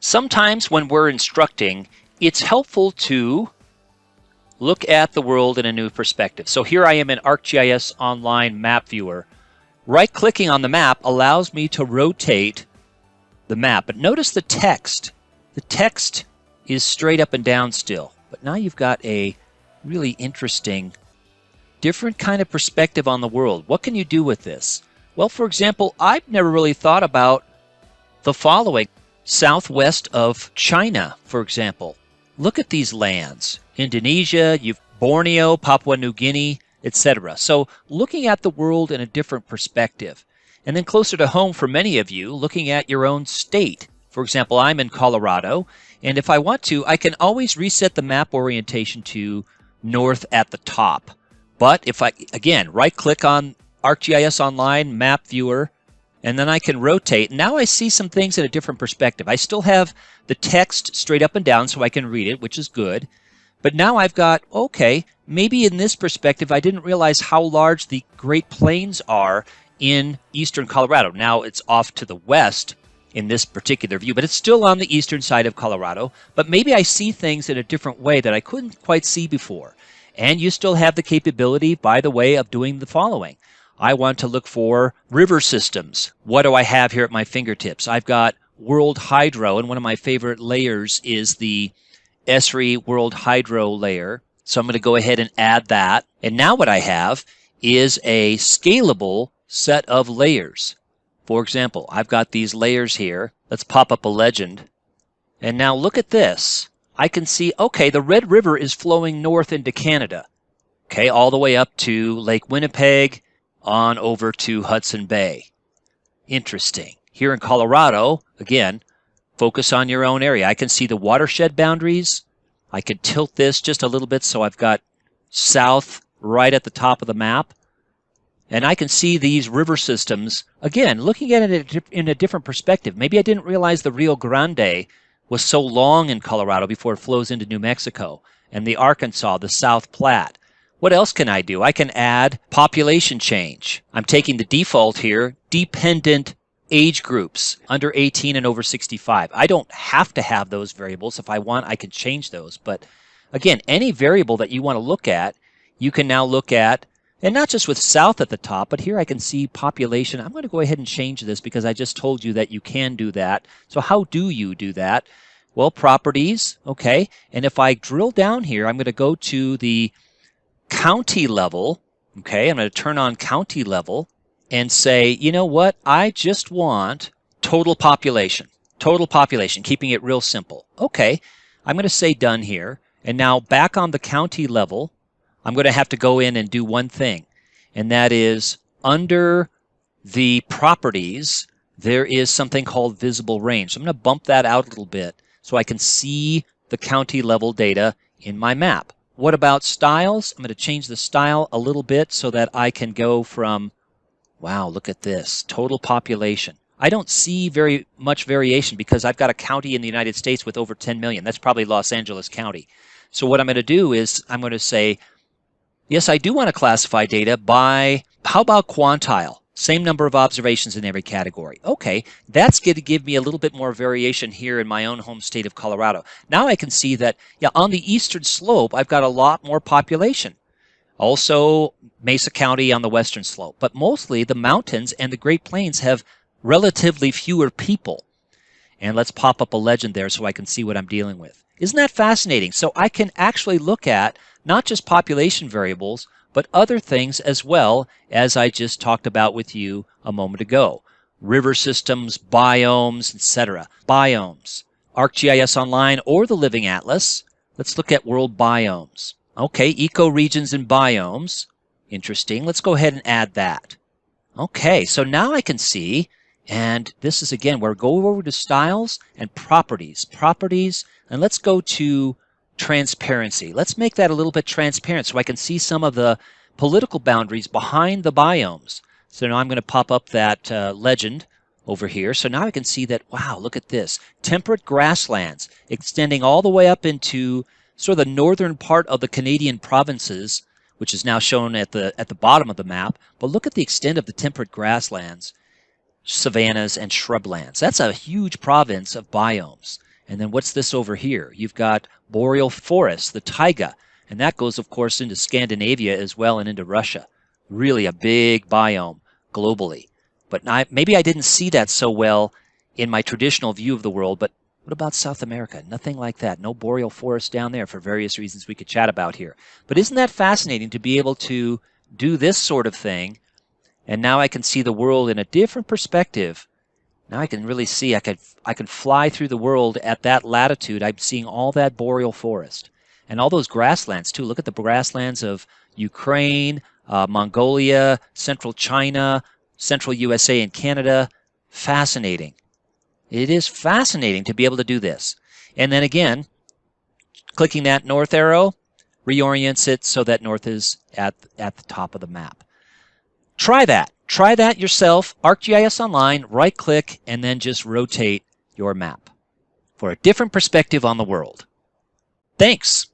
Sometimes when we're instructing, it's helpful to look at the world in a new perspective. So here I am in ArcGIS Online Map Viewer. Right-clicking on the map allows me to rotate the map. But notice the text. The text is straight up and down still. But now you've got a really interesting, different kind of perspective on the world. What can you do with this? Well, for example, I've never really thought about the following. Southwest of China, for example. Look at these lands. Indonesia, you've Borneo, Papua New Guinea, etc. So looking at the world in a different perspective. And then closer to home for many of you, looking at your own state. For example, I'm in Colorado, and if I want to, I can always reset the map orientation to north at the top. But if I, again, right-click on ArcGIS Online Map Viewer, and then I can rotate. Now I see some things in a different perspective. I still have the text straight up and down so I can read it, which is good. But now I've got, okay, maybe in this perspective, I didn't realize how large the Great Plains are in eastern Colorado. Now it's off to the west in this particular view, but it's still on the eastern side of Colorado. But maybe I see things in a different way that I couldn't quite see before. And you still have the capability, by the way, of doing the following. I want to look for river systems. What do I have here at my fingertips? I've got World Hydro, and one of my favorite layers is the ESRI World Hydro layer. So I'm going to go ahead and add that. And now what I have is a scalable set of layers. For example, I've got these layers here. Let's pop up a legend. And now look at this. I can see, okay, the Red River is flowing north into Canada. Okay, all the way up to Lake Winnipeg, on over to Hudson Bay. Interesting. Here in Colorado, again, focus on your own area. I can see the watershed boundaries. I can tilt this just a little bit so I've got south right at the top of the map. And I can see these river systems, again, looking at it in a different perspective. Maybe I didn't realize the Rio Grande was so long in Colorado before it flows into New Mexico, and the Arkansas, the South Platte. What else can I do? I can add population change. I'm taking the default here, dependent age groups, under 18 and over 65. I don't have to have those variables. If I want, I can change those. But again, any variable that you want to look at, you can now look at, and not just with south at the top, but here I can see population. I'm going to go ahead and change this because I just told you that you can do that. So how do you do that? Well, properties, okay. And if I drill down here, I'm going to go to the county level, okay, I'm going to turn on county level and say, you know what, I just want total population, keeping it real simple. Okay, I'm going to say done here, and now back on the county level, I'm going to have to go in and do one thing, and that is under the properties, there is something called visible range. So I'm going to bump that out a little bit so I can see the county level data in my map. What about styles? I'm going to change the style a little bit so that I can go from, wow, look at this, total population. I don't see very much variation because I've got a county in the United States with over 10 million. That's probably Los Angeles County. So what I'm going to do is I'm going to say, yes, I do want to classify data by, how about quantile? Same number of observations in every category. Okay, that's going to give me a little bit more variation here in my own home state of Colorado. Now I can see that, yeah, on the eastern slope, I've got a lot more population. Also, Mesa County on the western slope. But mostly the mountains and the Great Plains have relatively fewer people. And let's pop up a legend there so I can see what I'm dealing with. Isn't that fascinating? So I can actually look at not just population variables, but other things as well, as I just talked about with you a moment ago. River systems, biomes, etc. Biomes. ArcGIS Online or the Living Atlas. Let's look at world biomes. Okay, ecoregions and biomes. Interesting. Let's go ahead and add that. Okay, so now I can see, and this is again, we're going over to styles and properties. Properties, and let's go to transparency. Let's make that a little bit transparent so I can see some of the political boundaries behind the biomes. So now I'm going to pop up that legend over here. So now I can see that, wow, look at this. Temperate grasslands extending all the way up into sort of the northern part of the Canadian provinces, which is now shown at the bottom of the map. But look at the extent of the temperate grasslands, savannas, and shrublands. That's a huge province of biomes. And then what's this over here? You've got boreal forests, the taiga, and that goes, of course, into Scandinavia as well and into Russia. Really a big biome globally. But maybe I didn't see that so well in my traditional view of the world, but what about South America? Nothing like that. No boreal forest down there for various reasons we could chat about here. But isn't that fascinating to be able to do this sort of thing? And now I can see the world in a different perspective. Now I can really see I can fly through the world at that latitude. I'm seeing all that boreal forest and all those grasslands too. Look at the grasslands of Ukraine, Mongolia, central China, central USA and Canada. Fascinating. It is fascinating to be able to do this. And then again, clicking that north arrow reorients it so that north is at the top of the map. Try that. Try that yourself. ArcGIS Online, right-click, and then just rotate your map for a different perspective on the world. Thanks.